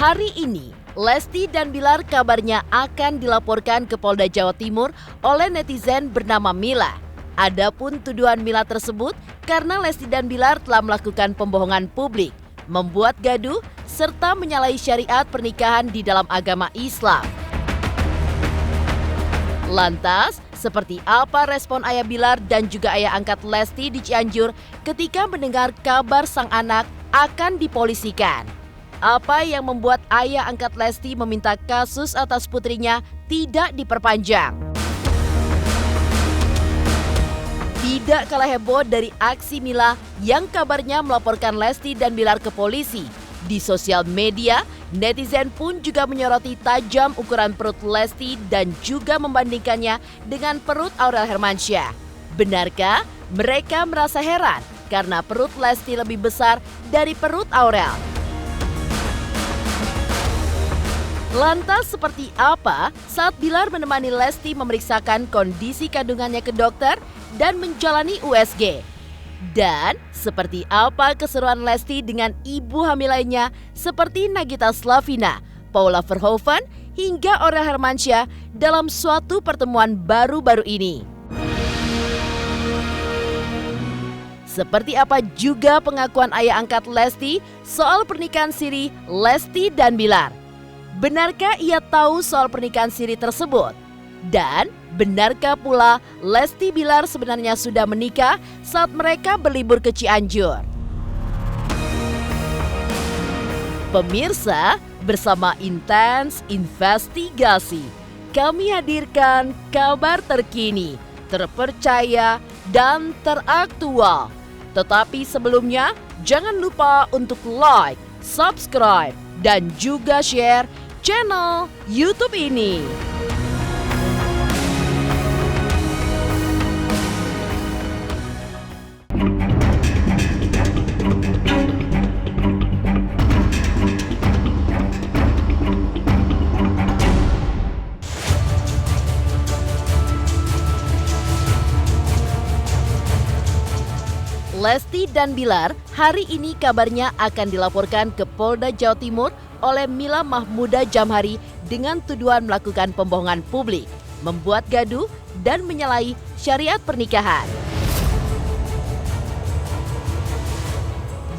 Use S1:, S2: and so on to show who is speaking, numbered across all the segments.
S1: Hari ini, Lesti dan Bilar kabarnya akan dilaporkan ke Polda Jawa Timur oleh netizen bernama Mila. Adapun tuduhan Mila tersebut karena Lesti dan Bilar telah melakukan pembohongan publik, membuat gaduh, serta menyalahi syariat pernikahan di dalam agama Islam. Lantas, seperti apa respon ayah Bilar dan juga ayah angkat Lesti di Cianjur ketika mendengar kabar sang anak akan dipolisikan? Apa yang membuat ayah angkat Lesti meminta kasus atas putrinya tidak diperpanjang? Tidak kalah heboh dari aksi Mila yang kabarnya melaporkan Lesti dan Bilar ke polisi. Di sosial media, netizen pun juga menyoroti tajam ukuran perut Lesti dan juga membandingkannya dengan perut Aurel Hermansyah. Benarkah mereka merasa heran karena perut Lesti lebih besar dari perut Aurel? Lantas seperti apa saat Bilar menemani Lesti memeriksakan kondisi kandungannya ke dokter dan menjalani USG? Dan seperti apa keseruan Lesti dengan ibu hamil lainnya seperti Nagita Slavina, Paula Verhoeven, hingga Aurel Hermansyah dalam suatu pertemuan baru-baru ini? Seperti apa juga pengakuan ayah angkat Lesti soal pernikahan siri Lesti dan Bilar? Benarkah ia tahu soal pernikahan siri tersebut? Dan benarkah pula Lesti Bilar sebenarnya sudah menikah saat mereka berlibur ke Cianjur? Pemirsa, bersama Intens Investigasi, kami hadirkan kabar terkini, terpercaya, dan teraktual. Tetapi sebelumnya, jangan lupa untuk like, subscribe, dan juga share channel YouTube ini. Lesti dan Bilar hari ini kabarnya akan dilaporkan ke Polda Jawa Timur oleh Mila Mahmuda Jamhari dengan tuduhan melakukan pembohongan publik, membuat gaduh, dan menyalahi syariat pernikahan.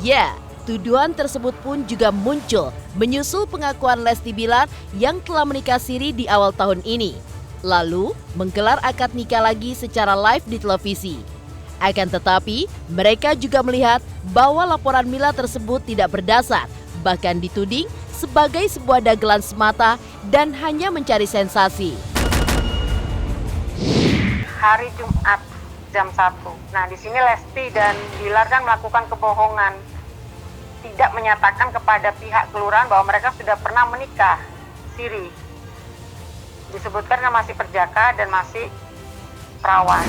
S1: Ya, tuduhan tersebut pun juga muncul menyusul pengakuan Lesti Bilar yang telah menikah siri di awal tahun ini, lalu menggelar akad nikah lagi secara live di televisi. Akan tetapi, mereka juga melihat bahwa laporan Mila tersebut tidak berdasar, bahkan dituding sebagai sebuah dagelan semata dan hanya mencari sensasi.
S2: Hari Jumat jam 1. Nah, di sini Lesti dan Bilar kan melakukan kebohongan. Tidak menyatakan kepada pihak kelurahan bahwa mereka sudah pernah menikah siri. Disebutkan kan masih perjaka dan masih perawan.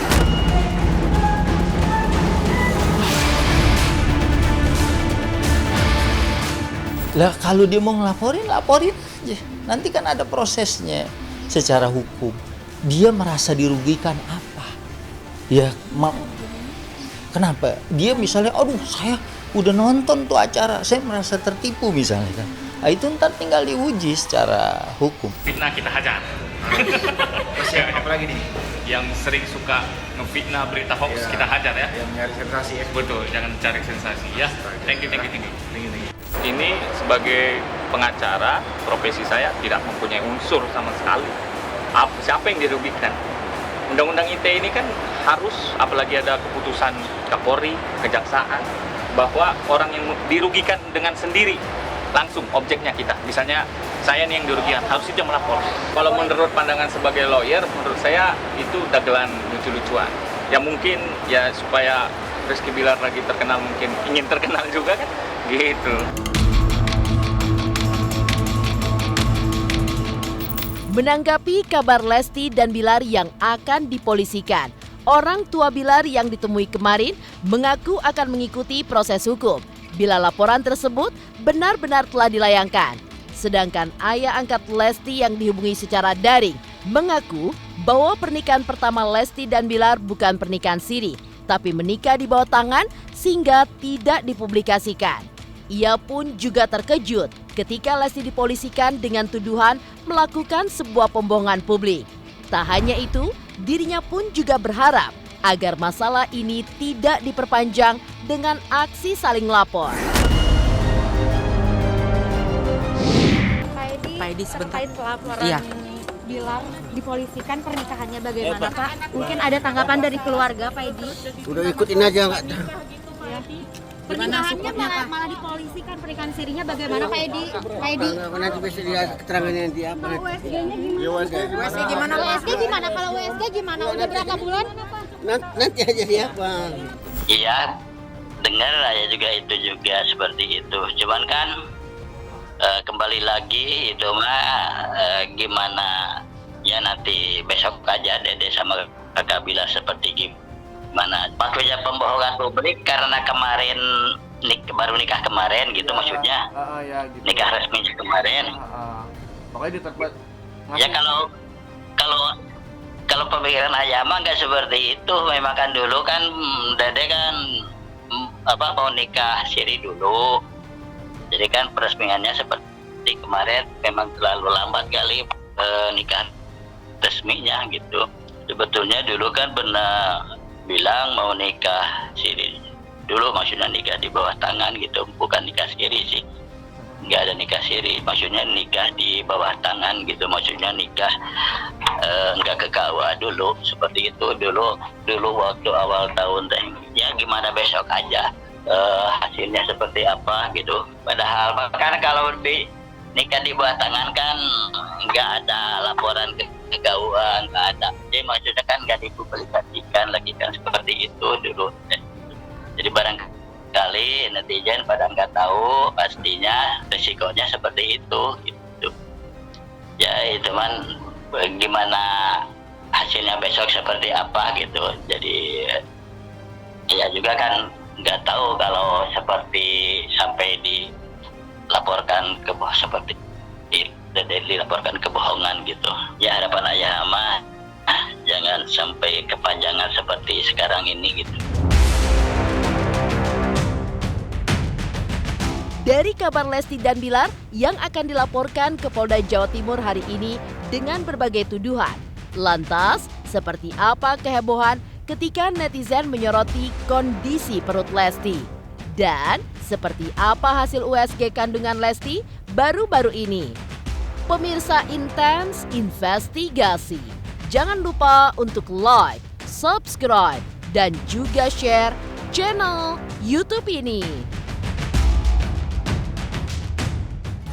S3: Lah kalau dia mau ngelaporin, laporin aja. Nanti kan ada prosesnya secara hukum. Dia merasa dirugikan apa? Ya, kenapa? Dia misalnya, aduh saya udah nonton tuh acara, saya merasa tertipu misalnya kan. Nah, itu ntar tinggal diuji secara hukum.
S4: Fitnah kita hajar.
S5: Masih apa lagi nih?
S4: Yang sering suka ngefitnah berita hoax
S5: Ya,
S4: kita hajar ya.
S5: Yang nyari sensasi ya.
S4: Betul, jangan cari sensasi ya. Thank you.
S6: Ini sebagai pengacara, profesi saya tidak mempunyai unsur sama sekali. Siapa yang dirugikan? Undang-undang ITE ini kan harus, apalagi ada keputusan Kapolri, Kejaksaan, bahwa orang yang dirugikan dengan sendiri, langsung objeknya kita. Misalnya saya nih yang dirugikan, harus itu yang melapor. Kalau menurut pandangan sebagai lawyer, menurut saya itu dagelan lucu-lucuan. Ya mungkin ya supaya Rizky Bilar lagi terkenal, mungkin ingin terkenal juga kan, gitu.
S1: Menanggapi kabar Lesti dan Bilar yang akan dipolisikan, orang tua Bilar yang ditemui kemarin mengaku akan mengikuti proses hukum bila laporan tersebut benar-benar telah dilayangkan. Sedangkan ayah angkat Lesti yang dihubungi secara daring mengaku bahwa pernikahan pertama Lesti dan Bilar bukan pernikahan siri, tapi menikah di bawah tangan sehingga tidak dipublikasikan. Ia pun juga terkejut ketika Lesti dipolisikan dengan tuduhan melakukan sebuah pembohongan publik. Tak hanya itu, dirinya pun juga berharap agar masalah ini tidak diperpanjang dengan aksi saling lapor.
S7: Pak Edi sebentar.
S8: Terkait pelaporan
S7: Iya.
S8: Bilar dipolisikan pernikahannya bagaimana Pak? Mungkin ada tanggapan dari keluarga Pak Edi?
S9: Udah ikutin aja nggak?
S8: Ya. Pernikahannya malah dipolisikan, pernikahan sirinya bagaimana Pak Edi? Pak Edi?
S9: Nanti bisa dia keterangannya nanti apa?
S8: Kalau USG-nya gimana?
S9: USG
S8: Gimana? USG gimana? Kalau USG gimana? Udah berapa bulan?
S9: Nanti aja siapa?
S10: Iya, dengar saya juga itu juga seperti itu. Cuman kan kembali lagi itu mah gimana ya nanti besok aja Dede sama Kakak Bila seperti gimana. Maksudnya pembohongan publik karena kemarin baru nikah kemarin gitu maksudnya.
S5: Ya, gitu.
S10: Nikah resminya kemarin.
S5: Pokoknya ditempat.
S10: Ya kalau pemikiran ayah mah nggak seperti itu. Memang kan dulu kan Dede kan mau nikah siri dulu. Jadi kan peresmiannya seperti kemarin memang terlalu lambat kali nikah resminya gitu. Sebetulnya dulu kan pernah bilang mau nikah siri dulu, maksudnya nikah di bawah tangan gitu, bukan nikah siri sih. Nggak ada nikah siri, maksudnya nikah di bawah tangan gitu, maksudnya nikah nggak ke KUA dulu, seperti itu dulu waktu awal tahun teh. Ya gimana besok aja hasilnya seperti apa gitu. Padahal kan kalau nikah di bawah tangan kan nggak ada laporan ke KUA, nggak ada. Jadi maksudnya kan nggak dipublikasikan lagi kan seperti itu dulu. Jadi barangkali netizen pada nggak tahu pastinya resikonya seperti itu gitu. Ya itu man gimana hasilnya besok seperti apa gitu. Jadi ya juga kan nggak tahu kalau seperti sampai dilaporkan seperti dilaporkan kebohongan gitu. Ya harapan ayah mah jangan sampai kepanjangan seperti sekarang ini gitu.
S1: Dari kabar Lesti dan Bilar yang akan dilaporkan ke Polda Jawa Timur hari ini dengan berbagai tuduhan. Lantas, seperti apa kehebohan ketika netizen menyoroti kondisi perut Lesti? Dan seperti apa hasil USG kandungan Lesti baru-baru ini? Pemirsa Intens Investigasi, jangan lupa untuk like, subscribe, dan juga share channel YouTube ini.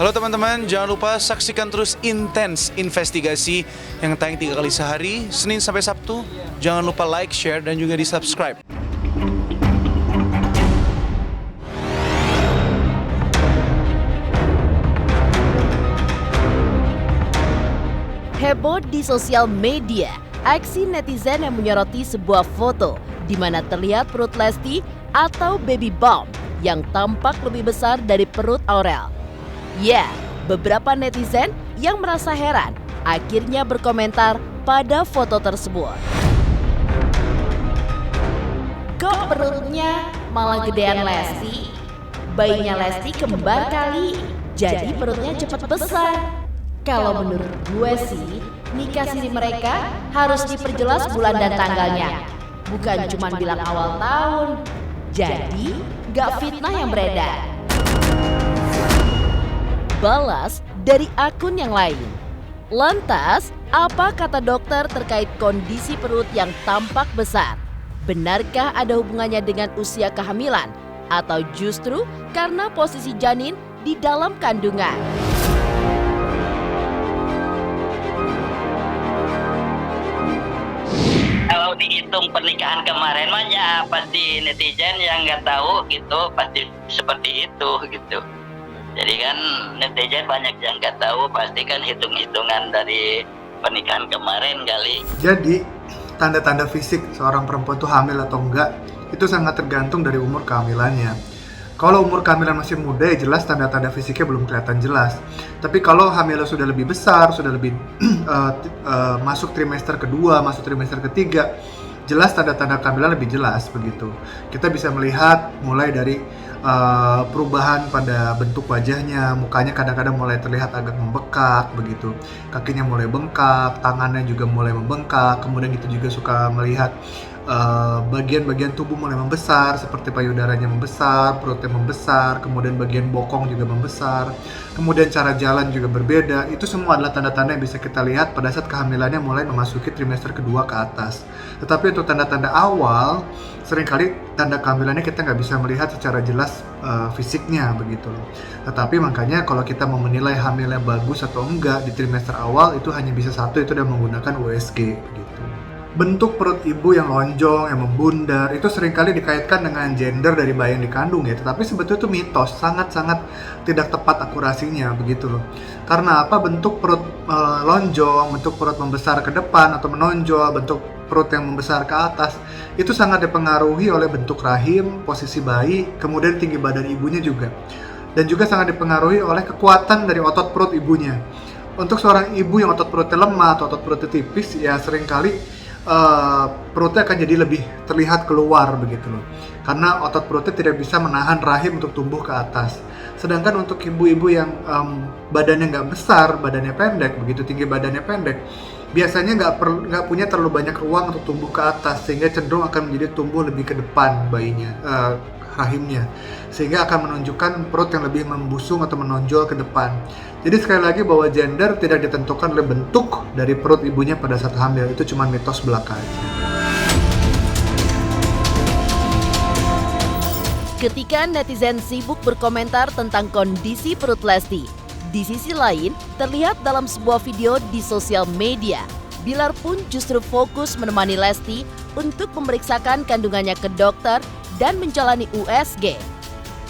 S11: Halo teman-teman, jangan lupa saksikan terus Intens Investigasi yang tayang 3 kali sehari, Senin sampai Sabtu. Jangan lupa like, share, dan juga di-subscribe.
S1: Heboh di sosial media, aksi netizen yang menyoroti sebuah foto di mana terlihat perut Lesti atau baby bump yang tampak lebih besar dari perut Aurel. Ya, beberapa netizen yang merasa heran akhirnya berkomentar pada foto tersebut. Kok perutnya malah gedean Lesti? Bayinya Lesti kembar kali, jadi perutnya cepat besar. Kalau menurut gue sih, nikah siri mereka harus diperjelas bulan dan tanggalnya. Bukan cuma bilang awal tahun. Jadi, gak fitnah yang beredar. Balas dari akun yang lain. Lantas, apa kata dokter terkait kondisi perut yang tampak besar? Benarkah ada hubungannya dengan usia kehamilan? Atau justru karena posisi janin di dalam kandungan?
S10: Kalau dihitung pernikahan kemarin mah ya pasti netizen yang nggak tahu gitu pasti seperti itu gitu. Jadi kan netizen banyak yang nggak tahu, pasti kan hitung-hitungan dari pernikahan kemarin kali.
S12: Jadi tanda-tanda fisik seorang perempuan itu hamil atau enggak itu sangat tergantung dari umur kehamilannya. Kalau umur kehamilan masih muda ya jelas tanda-tanda fisiknya belum kelihatan jelas. Tapi kalau hamilnya sudah lebih besar, sudah lebih masuk trimester kedua, masuk trimester ketiga, jelas tanda-tanda kehamilan lebih jelas begitu. Kita bisa melihat mulai dari perubahan pada bentuk wajahnya, mukanya kadang-kadang mulai terlihat agak membekak begitu, kakinya mulai bengkak, tangannya juga mulai membengkak, kemudian kita juga suka melihat bagian-bagian tubuh mulai membesar, seperti payudaranya membesar, perutnya membesar, kemudian bagian bokong juga membesar, kemudian cara jalan juga berbeda. Itu semua adalah tanda-tanda yang bisa kita lihat pada saat kehamilannya mulai memasuki trimester kedua ke atas. Tetapi untuk tanda-tanda awal, seringkali tanda kehamilannya kita nggak bisa melihat secara jelas fisiknya begitu loh. Tetapi makanya kalau kita mau menilai hamilnya bagus atau enggak di trimester awal, itu hanya bisa satu, itu dengan menggunakan USG begitu. Bentuk perut ibu yang lonjong, yang membundar, itu seringkali dikaitkan dengan gender dari bayi yang dikandung ya. Tetapi sebetulnya itu mitos, sangat-sangat tidak tepat akurasinya begitu loh. Karena apa? Bentuk perut lonjong, bentuk perut membesar ke depan atau menonjol, bentuk perut yang membesar ke atas, itu sangat dipengaruhi oleh bentuk rahim, posisi bayi, kemudian tinggi badan ibunya juga. Dan juga sangat dipengaruhi oleh kekuatan dari otot perut ibunya. Untuk seorang ibu yang otot perutnya lemah atau otot perutnya tipis, ya seringkali perutnya akan jadi lebih terlihat keluar begitu loh, karena otot perutnya tidak bisa menahan rahim untuk tumbuh ke atas. Sedangkan untuk ibu-ibu yang badannya nggak besar, badannya pendek begitu, tinggi badannya pendek, biasanya nggak punya terlalu banyak ruang untuk tumbuh ke atas, sehingga cenderung akan menjadi tumbuh lebih ke depan bayinya, rahimnya, sehingga akan menunjukkan perut yang lebih membusung atau menonjol ke depan. Jadi sekali lagi bahwa gender tidak ditentukan oleh bentuk dari perut ibunya pada saat hamil, itu cuma mitos belaka aja.
S1: Ketika netizen sibuk berkomentar tentang kondisi perut Lesti, di sisi lain terlihat dalam sebuah video di sosial media, Bilar pun justru fokus menemani Lesti untuk memeriksakan kandungannya ke dokter dan menjalani USG.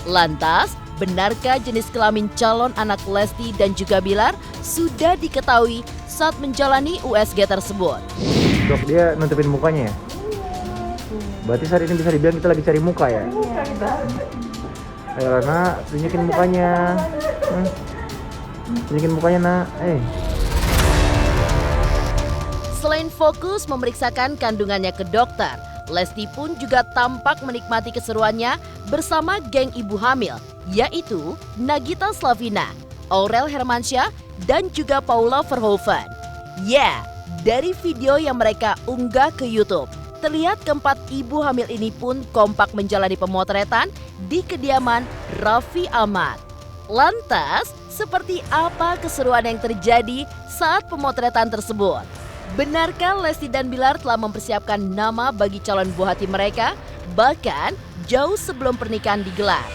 S1: Lantas, benarkah jenis kelamin calon anak Lesti dan juga Bilar sudah diketahui saat menjalani USG tersebut?
S7: Dok, dia nutupin mukanya ya? Berarti saat ini bisa dibilang kita lagi cari muka ya? Ayo nak, tunjukin mukanya. Tunjukin mukanya nak.
S1: Selain fokus memeriksakan kandungannya ke dokter, Lesti pun juga tampak menikmati keseruannya bersama geng ibu hamil, yaitu Nagita Slavina, Aurel Hermansyah, dan juga Paula Verhoeven. Ya, dari video yang mereka unggah ke YouTube, terlihat keempat ibu hamil ini pun kompak menjalani pemotretan di kediaman Raffi Ahmad. Lantas, seperti apa keseruan yang terjadi saat pemotretan tersebut? Benarkah Lesti dan Bilar telah mempersiapkan nama bagi calon buah hati mereka, bahkan jauh sebelum pernikahan digelar?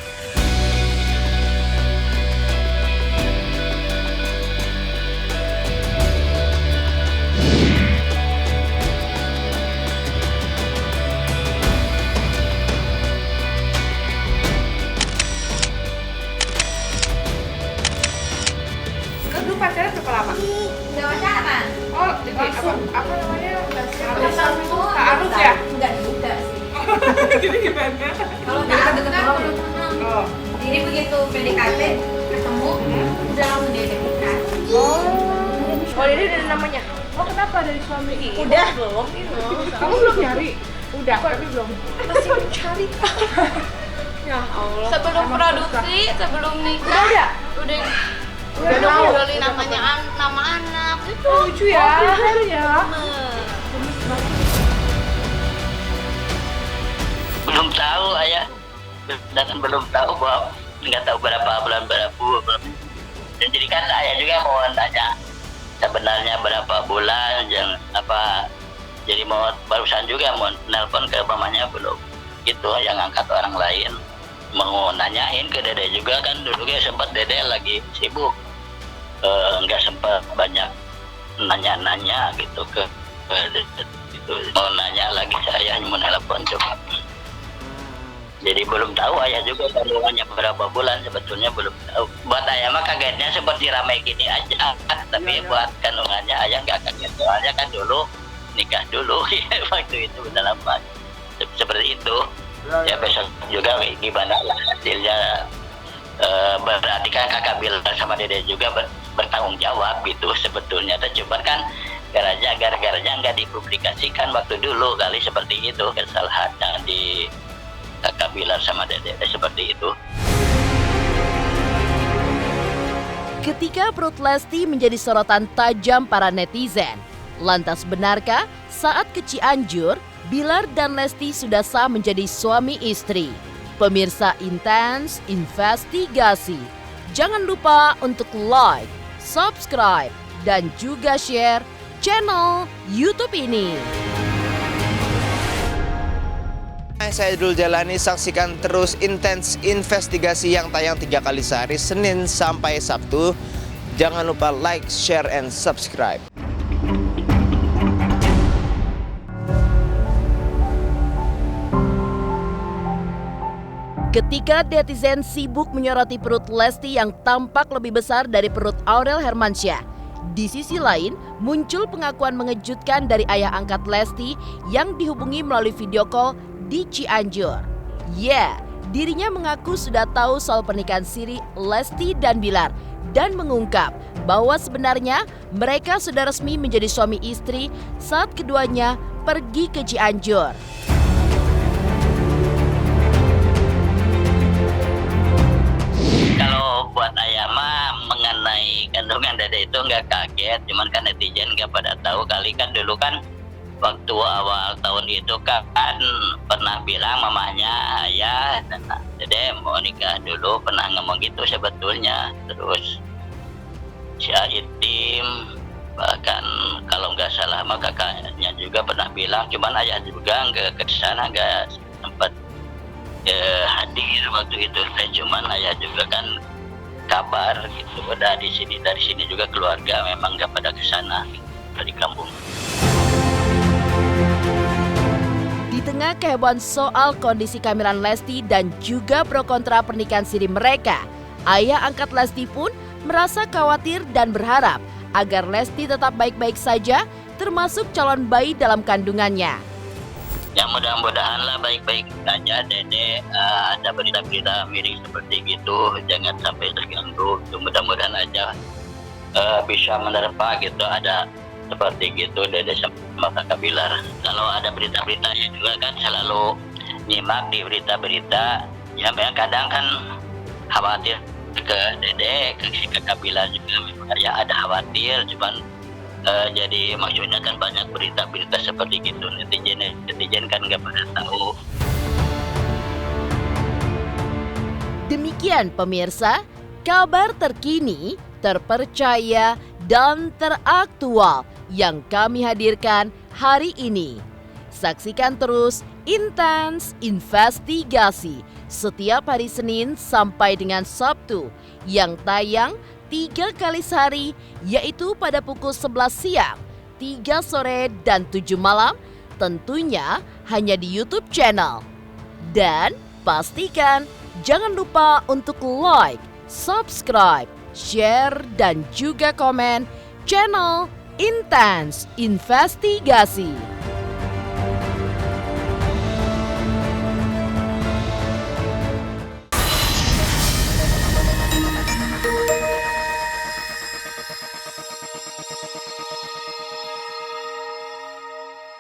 S2: Lu pacaran berapa lama?
S8: Udah pacaran?
S2: Oh, jadi apa namanya? Kak Aruf ya?
S8: Enggak juga sih.
S2: Jadi gimana?
S8: Kalau Kak Aruf kan belum kenal.
S2: Oh.
S8: Jadi begitu PDKT ketemu, udah langsung diajak nikah.
S2: Oh, jadi dari namanya? Oh, kenapa dari suami?
S8: Udah belum?
S2: Kamu belum nyari? Udah, tapi belum.
S8: Masih mencari.
S2: Ya Allah.
S8: Sebelum produksi, sebelum nikah.
S2: Udah ada?
S8: Udah ngobrolin namanya nama anak.
S2: Itu lucu ya.
S10: Belum tahu ayah, dan belum tahu bahwa nggak tahu berapa bulan belum. Dan jadi kan ayah juga mau tanya sebenarnya berapa bulan, yang apa. Jadi mau barusan juga mau nelpon ke mamanya belum. Itu yang angkat orang lain. Mau nanyain ke dede juga kan dulu ya sempat dede lagi sibuk. Nggak sempat banyak nanya-nanya gitu ke gitu. Mau nanya lagi saya mau telepon coba. Jadi belum tahu ayah juga kandungannya berapa bulan, sebetulnya belum tahu. Buat ayah mah kagetnya seperti ramai gini aja, tapi buat kandungannya ayah nggak kaget, soalnya kan dulu nikah dulu waktu itu udah lama seperti itu. Ya besok juga gimana lah hasilnya. Berarti kan kakak Bilar sama dede juga bertanggung jawab gitu sebetulnya. Cuman kan gara-garanya nggak dipublikasikan waktu dulu kali seperti itu, kesalahan yang di Kakak Bilar sama Dede seperti itu.
S1: Ketika perut Lesti menjadi sorotan tajam para netizen, lantas benarkah saat ke Cianjur, Bilar dan Lesti sudah sah menjadi suami istri? Pemirsa Intens Investigasi, jangan lupa untuk like, subscribe, dan juga share channel YouTube ini.
S13: Saya Dul Jalani, saksikan terus Intens Investigasi yang tayang 3 kali sehari, Senin sampai Sabtu. Jangan lupa like, share, and subscribe.
S1: Ketika netizen sibuk menyoroti perut Lesti yang tampak lebih besar dari perut Aurel Hermansyah, di sisi lain muncul pengakuan mengejutkan dari ayah angkat Lesti yang dihubungi melalui video call di Cianjur. Dirinya mengaku sudah tahu soal pernikahan siri Lesti dan Bilar dan mengungkap bahwa sebenarnya mereka sudah resmi menjadi suami istri saat keduanya pergi ke Cianjur.
S10: Kalau buat ayah mah mengenai kandungan Dede itu nggak kaget, cuman kan netizen nggak pada tahu kali kan dulu kan waktu awal tahun itu kan pernah bilang mamanya ayah dan Dede mau nikah dulu, pernah ngomong gitu sebetulnya. Terus si Aitim bahkan kalau nggak salah mah kakaknya juga pernah bilang, cuman ayah juga nggak ke sana, nggak sempat hadir waktu itu. Cuman ayah juga kan kabar gitu, udah dari sini juga keluarga memang nggak pada ke sana dari kampung.
S1: Di tengah kehebohan soal kondisi kehamilan Lesti dan juga pro kontra pernikahan siri mereka, ayah angkat Lesti pun merasa khawatir dan berharap agar Lesti tetap baik-baik saja, termasuk calon bayi dalam kandungannya.
S10: Ya mudah-mudahan lah baik-baik saja Dede, ada berita-berita miring seperti gitu, jangan sampai terganggu. Mudah-mudahan aja bisa menerpa gitu, ada seperti gitu Dede sama Kakak Bilar. Kalau ada berita-beritanya juga kan selalu nyimak di berita-berita, ya memang kadang kan khawatir ke Dede, ke si Kakak Bilar juga memang ya ada khawatir, cuman jadi maksudnya kan banyak berita-berita seperti gitu, netizen kan nggak pada tahu.
S1: Demikian pemirsa, kabar terkini, terpercaya, dan teraktual yang kami hadirkan hari ini. Saksikan terus Intens Investigasi setiap hari Senin sampai dengan Sabtu yang tayang 3 kali sehari, yaitu pada pukul 11 siang, 3 sore, dan 7 malam, tentunya hanya di YouTube channel. Dan pastikan jangan lupa untuk like, subscribe, share, dan juga komen channel Intens Investigasi.